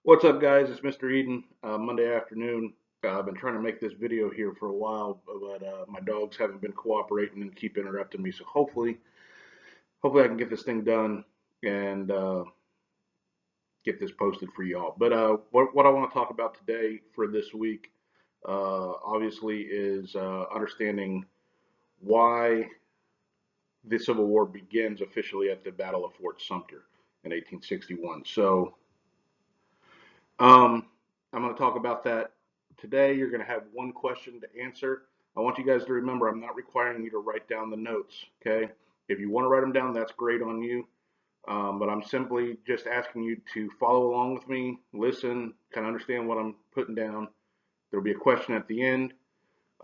What's up, guys? It's Mr. Eden. Monday afternoon. I've been trying to make this video here for a while, but my dogs haven't been cooperating and keep interrupting me. So hopefully I can get this thing done and get this posted for y'all. But what I want to talk about today for this week, obviously, is understanding why the Civil War begins officially at the Battle of Fort Sumter in 1861. So Um, I'm going to talk about that today. You're going to have one question to answer. I want you guys to remember I'm not requiring you to write down the notes, okay? If you want to write them down, that's great on you. But I'm simply just asking you to follow along with me, listen, kind of understand what I'm putting down. There'll be a question at the end,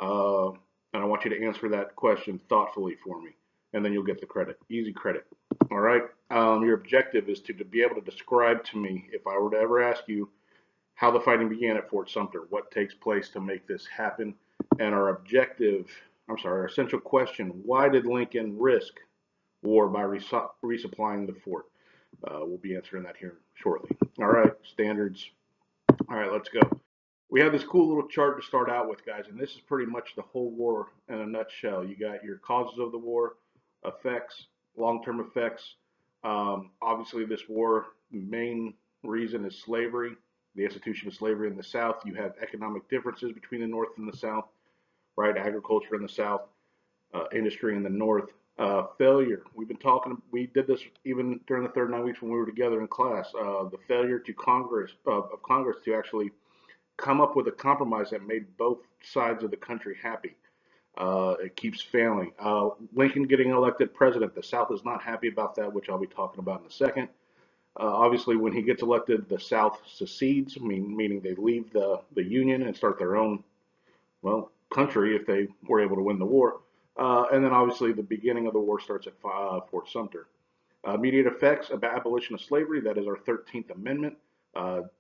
uh, and I want you to answer that question thoughtfully for me, and then you'll get the credit, easy credit. All right. Your objective is to be able to describe to me, if I were to ever ask you, how the fighting began at Fort Sumter, what takes place to make this happen, and our essential question, why did Lincoln risk war by resupplying the fort? We'll be answering that here shortly. All right, standards. All right, let's go. We have this cool little chart to start out with, guys, and this is pretty much the whole war in a nutshell. You got your causes of the war, effects, long-term effects. Obviously, this war, main reason is slavery, the institution of slavery in the South. You have economic differences between the North and the South, right? Agriculture in the South, industry in the North. Failure. We've been talking. We did this even during the third 9 weeks when we were together in class. The failure to Congress of Congress to actually come up with a compromise that made both sides of the country happy. It keeps failing. Lincoln getting elected president, the South is not happy about that, which I'll be talking about in a second. Obviously, when he gets elected, the South secedes, meaning they leave the Union and start their own, well, country if they were able to win the war. And then obviously the beginning of the war starts at Fort Sumter. Immediate effects of abolition of slavery, that is our 13th Amendment.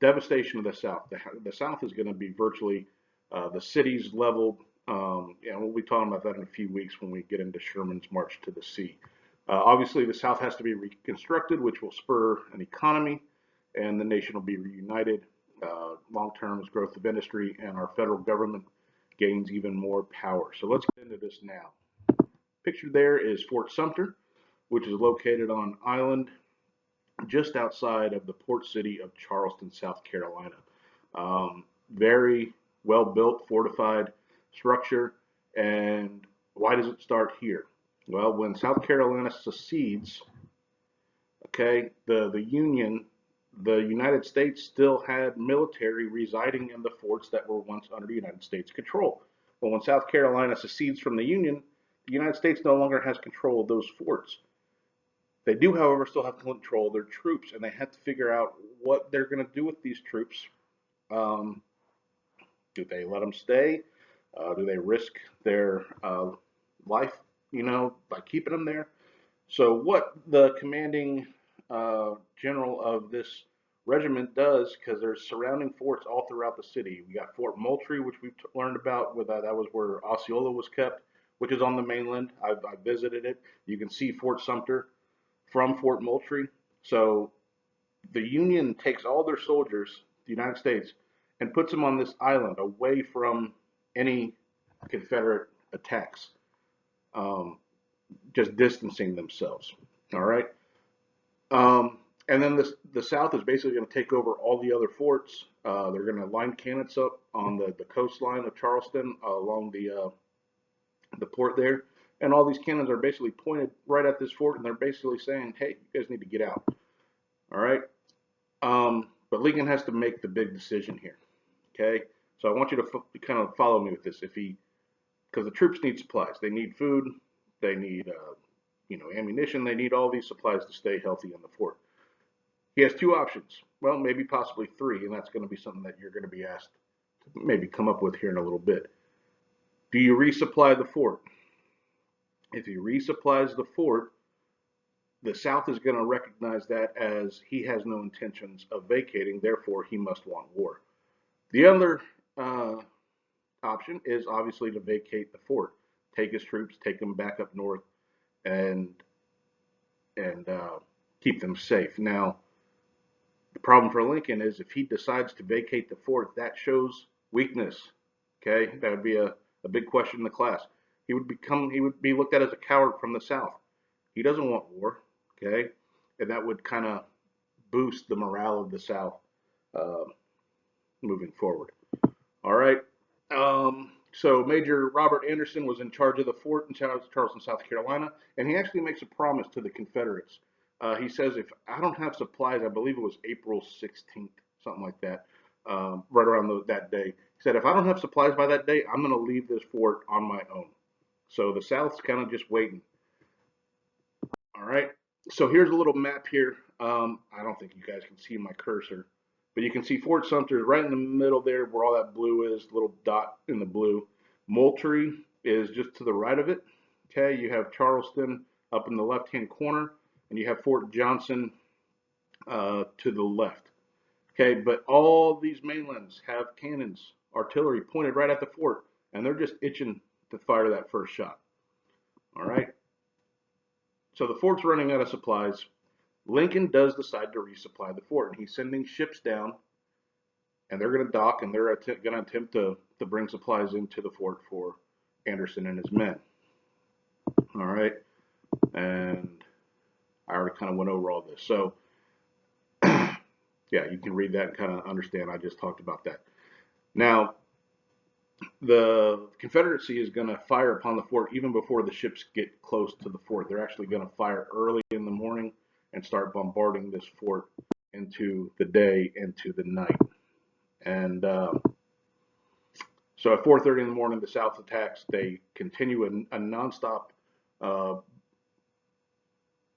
Devastation of the South. The South is going to be virtually the cities leveled. And we'll be talking about that in a few weeks when we get into Sherman's March to the Sea. Obviously, the South has to be reconstructed, which will spur an economy, and the nation will be reunited. Long term is growth of industry, and our federal government gains even more power. So let's get into this now. Pictured there is Fort Sumter, which is located on an island just outside of the port city of Charleston, South Carolina. Very well built, fortified structure. And why does it start here? Well, when South Carolina secedes, okay, the United States still had military residing in the forts that were once under the United States control. But when South Carolina secedes from the Union, the United States no longer has control of those forts. They do, however, still have control of their troops, and they have to figure out what they're going to do with these troops. Um, do they let them stay? Do they risk their life, by keeping them there? So, what the commanding general of this regiment does, because there's surrounding forts all throughout the city. We got Fort Moultrie, which we've learned about. With that was where Osceola was kept, which is on the mainland. I visited it. You can see Fort Sumter from Fort Moultrie. So the Union takes all their soldiers, the United States, and puts them on this island away from any Confederate attacks, um, just distancing themselves. All right. And then the South is basically going to take over all the other forts. They're going to line cannons up on the coastline of Charleston along the port there. And all these cannons are basically pointed right at this fort, and they're basically saying, hey, you guys need to get out. All right. But Lincoln has to make the big decision here. Okay. So I want you to kind of follow me with this. Because the troops need supplies, they need food, they need, ammunition, they need all these supplies to stay healthy in the fort. He has two options. Well, maybe possibly three, and that's going to be something that you're going to be asked to maybe come up with here in a little bit. Do you resupply the fort? If he resupplies the fort, the South is going to recognize that as he has no intentions of vacating, therefore he must want war. The other option is obviously to vacate the fort, take his troops, take them back up north, and keep them safe. Now, The problem for Lincoln is if he decides to vacate the fort, that shows weakness. Okay, that would be a big question in the class. He would be looked at as a coward from the South. He doesn't want war. Okay, and that would kind of boost the morale of the South uh, moving forward. All right. So Major Robert Anderson was in charge of the fort in Charleston, South Carolina, and he actually makes a promise to the Confederates. He says, if I don't have supplies, I believe it was April 16th, something like that, right around that day. He said, if I don't have supplies by that day, I'm going to leave this fort on my own. So the South's kind of just waiting. All right. So here's a little map here. I don't think you guys can see my cursor, but you can see Fort Sumter right in the middle there where all that blue is, little dot in the blue. Moultrie is just to the right of it. Okay, you have Charleston up in the left-hand corner, and you have Fort Johnson to the left. Okay, but all these mainlands have cannons, artillery pointed right at the fort, and they're just itching to fire that first shot. All right. So the fort's running out of supplies. Lincoln does decide to resupply the fort, and he's sending ships down, and they're going to dock, and they're going to attempt to bring supplies into the fort for Anderson and his men. All right, and I already kind of went over all this. So, yeah, you can read that and kind of understand. I just talked about that. Now, the Confederacy is going to fire upon the fort even before the ships get close to the fort. They're actually going to fire early in the morning and start bombarding this fort into the day, into the night. And so at 4:30 in the morning, the South attacks. They continue a nonstop uh,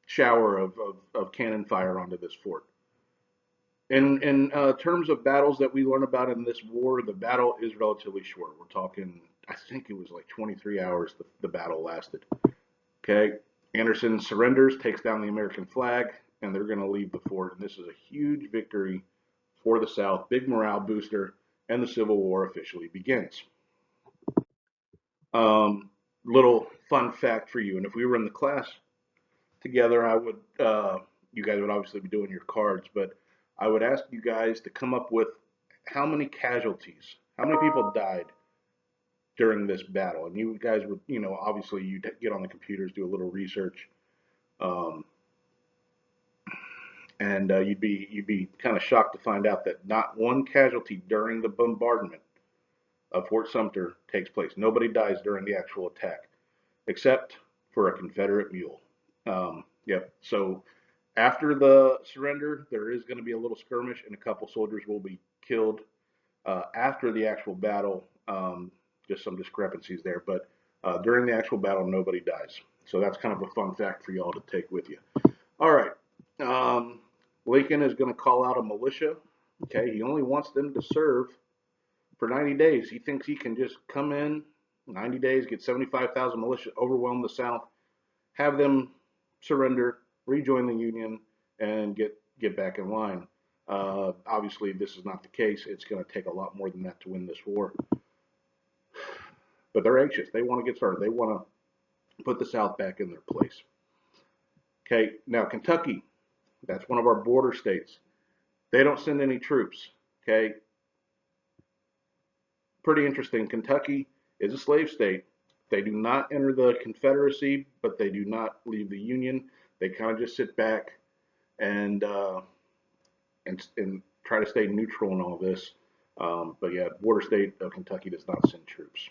shower of cannon fire onto this fort. In terms of battles that we learn about in this war, the battle is relatively short. We're talking, I think it was like 23 hours the battle lasted. Okay, Anderson surrenders, takes down the American flag, and they're going to leave the fort. And this is a huge victory for the South, big morale booster, and the Civil War officially begins. Little fun fact for you, and if we were in the class together, I would, you guys would obviously be doing your cards, but I would ask you guys to come up with how many casualties, how many people died during this battle. And you guys would, obviously you'd get on the computers, do a little research, um, and you'd be kind of shocked to find out that not one casualty during the bombardment of Fort Sumter takes place. Nobody dies during the actual attack, except for a Confederate mule. Yep. So after the surrender, there is going to be a little skirmish, and a couple soldiers will be killed. After the actual battle, just some discrepancies there, but during the actual battle, nobody dies. So that's kind of a fun fact for y'all to take with you. All right. Lincoln is going to call out a militia. Okay, he only wants them to serve for 90 days. He thinks he can just come in 90 days, get 75,000 militia, overwhelm the South, have them surrender, rejoin the Union, and get back in line. Obviously, this is not the case. It's going to take a lot more than that to win this war. But they're anxious. They want to get started. They want to put the South back in their place. Okay, now Kentucky, that's one of our border states. They don't send any troops. Okay, pretty interesting. Kentucky is a slave state. They do not enter the Confederacy, but they do not leave the Union. They kind of just sit back and and try to stay neutral in all this. But yeah, border state of Kentucky does not send troops.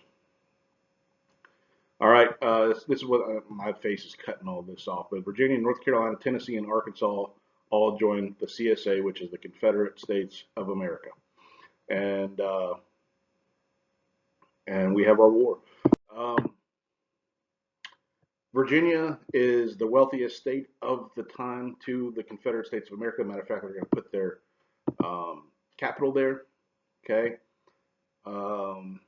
All right, this is what my face is cutting all this off. But Virginia, North Carolina, Tennessee, and Arkansas all joined the CSA, which is the Confederate States of America, and we have our war. Um, Virginia is the wealthiest state of the time to the Confederate States of America. Matter of fact, they're going to put their capital there. Okay. Um,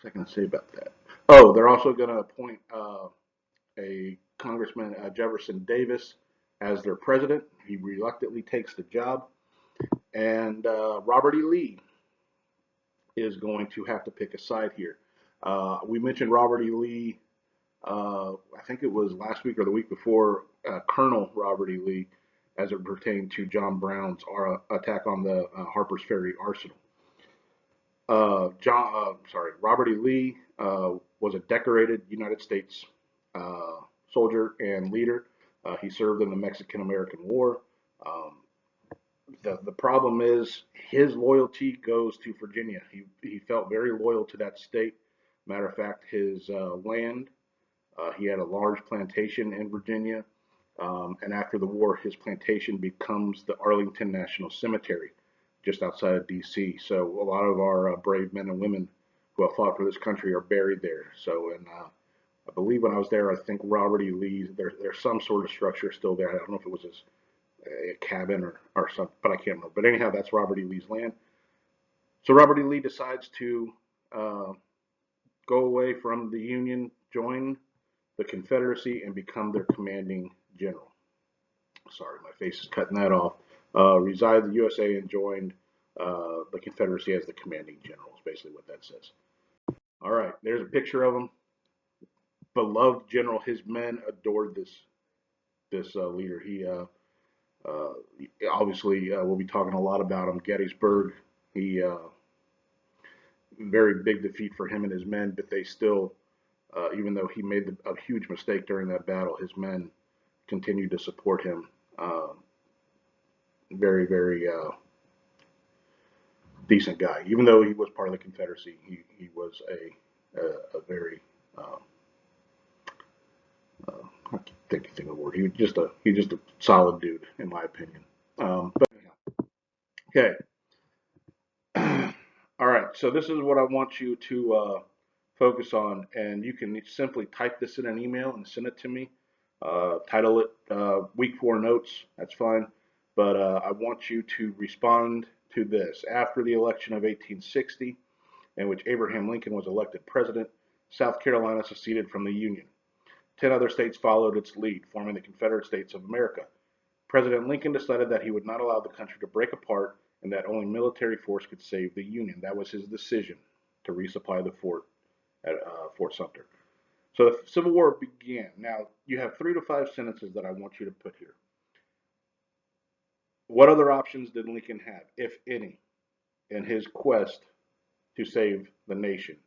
what's I going to say about that? Oh, they're also going to appoint a Congressman Jefferson Davis as their president. He reluctantly takes the job, and Robert E. Lee is going to have to pick a side here. We mentioned Robert E. Lee I think it was last week or the week before, Colonel Robert E. Lee, as it pertained to John Brown's attack on the Harper's Ferry Arsenal. Robert E. Lee was a decorated United States soldier and leader. He served in the Mexican-American War. Um, the problem is his loyalty goes to Virginia. He felt very loyal to that state. Matter of fact, his land, he had a large plantation in Virginia. And after the war, his plantation becomes the Arlington National Cemetery, just outside of D.C. So a lot of our brave men and women who have fought for this country are buried there. So, and I believe when I was there, I think Robert E. Lee, there's some sort of structure still there. I don't know if it was his a cabin or something, but I can't remember. But anyhow, that's Robert E. Lee's land. So Robert E. Lee decides to uh, go away from the Union, join the Confederacy, and become their commanding general. Sorry, my face is cutting that off. Reside in the USA and joined the Confederacy as the commanding general, is basically what that says. All right, there's a picture of him. Beloved general. His men adored this leader. He uh, obviously we'll be talking a lot about him. Gettysburg. He very big defeat for him and his men, but they still, even though he made a huge mistake during that battle, his men continued to support him. Very, very decent guy. Even though he was part of the Confederacy, he was a very I can't think of the word. He just a solid dude, in my opinion. But anyhow, okay. All right. So this is what I want you to focus on, and you can simply type this in an email and send it to me. Title it Week 4 Notes. That's fine. But I want you to respond to this. After the election of 1860, in which Abraham Lincoln was elected president, South Carolina seceded from the Union. 10 other states followed its lead, forming the Confederate States of America. President Lincoln decided that he would not allow the country to break apart and that only military force could save the Union. That was his decision to resupply the fort at Fort Sumter. So the Civil War began. Now, you have 3 to 5 sentences that I want you to put here. What other options did Lincoln have, if any, in his quest to save the nation?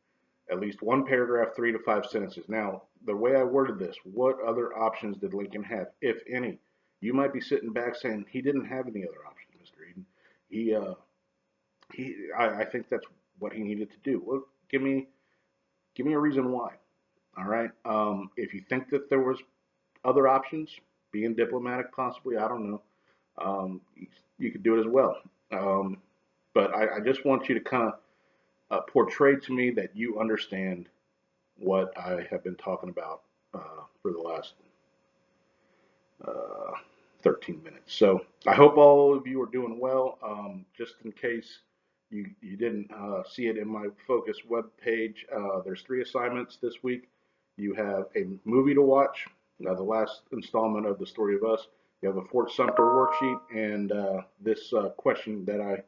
At least one paragraph, 3 to 5 sentences. Now, the way I worded this, what other options did Lincoln have, if any? You might be sitting back saying he didn't have any other options, Mr. Eden. I think that's what he needed to do. Well, give me a reason why. All right. If you think that there was other options, being diplomatic, possibly, I don't know. You could do it as well. Um, but I just want you to kind of portray to me that you understand what I have been talking about for the last uh, 13 minutes. So I hope all of you are doing well. Just in case you didn't see it in my Focus web page, there's 3 assignments this week. You have a movie to watch, the last installment of The Story of Us. You have a Fort Sumter worksheet and this question that I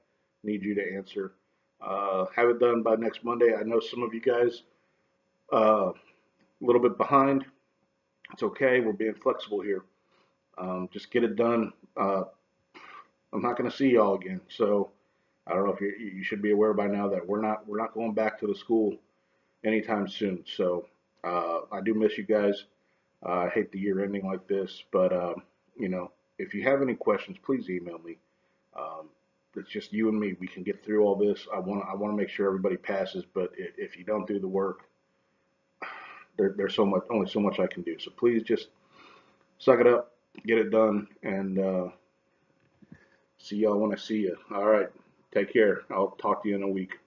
need you to answer. Have it done by next Monday. I know some of you guys a little bit behind. It's okay. We're being flexible here. Just get it done. I'm not going to see y'all again, so I don't know if you should be aware by now that we're not going back to the school anytime soon. So I do miss you guys. I hate the year ending like this, but you know, if you have any questions, please email me. Um, it's just you and me. We can get through all this. I want to make sure everybody passes, but if you don't do the work, there's only so much I can do. So please just suck it up, get it done, and see y'all when I see you. All right, take care. I'll talk to you in a week.